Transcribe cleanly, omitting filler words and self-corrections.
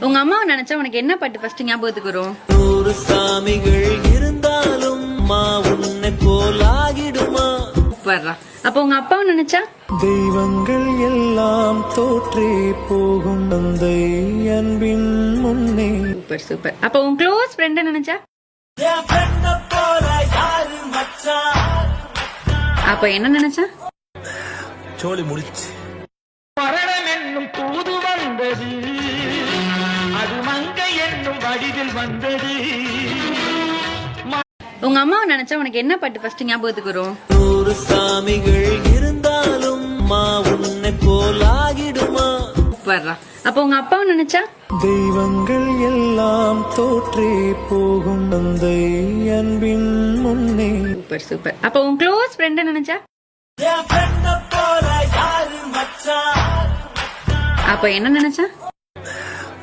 உங்க அம்மாவை நினைச்சா உனக்கு என்ன பாட்டு ஃபர்ஸ்ட் ஞாபகத்துக்கு வரும்? 100 சாமிகள் இருந்தாலும் மா உன்னை போலாகிடுமா. சூப்பர்ரா. அப்ப உங்க அப்பாவை நினைச்சா? தெய்வங்கள் எல்லாம் தோற்றே போகும் தந்தை அன்பின் முன்னே. Super super. அப்ப உன் க்ளோஸ் ஃப்ரெண்ட் நினைச்சா? அப்ப என்ன நினைச்சா? சோலி முடிச்சு. மரணம் என்னும் தூது வந்தது, அது மங்கை என்னும் வடிவில் வந்தது. உங்க அம்மாவை நினைச்சா உனக்கு என்ன பாட்டு ஃபர்ஸ்ட் ஞாபகத்துக்கு வரும்? 100 சாமிகள் இருந்தாலும் மா உன்னை போலாகிடுமா. சூப்பர்ரா. அப்ப உங்க அப்பாவை நினைச்சா? தெய்வங்கள் எல்லாம் தோற்றே போகும் தந்தை அன்பின் முன்னே. Super super. அப்ப உன் க்ளோஸ் ஃப்ரெண்ட் நினைச்சா? போல யாரு மச்சான். அப்ப என்ன நினைச்சா?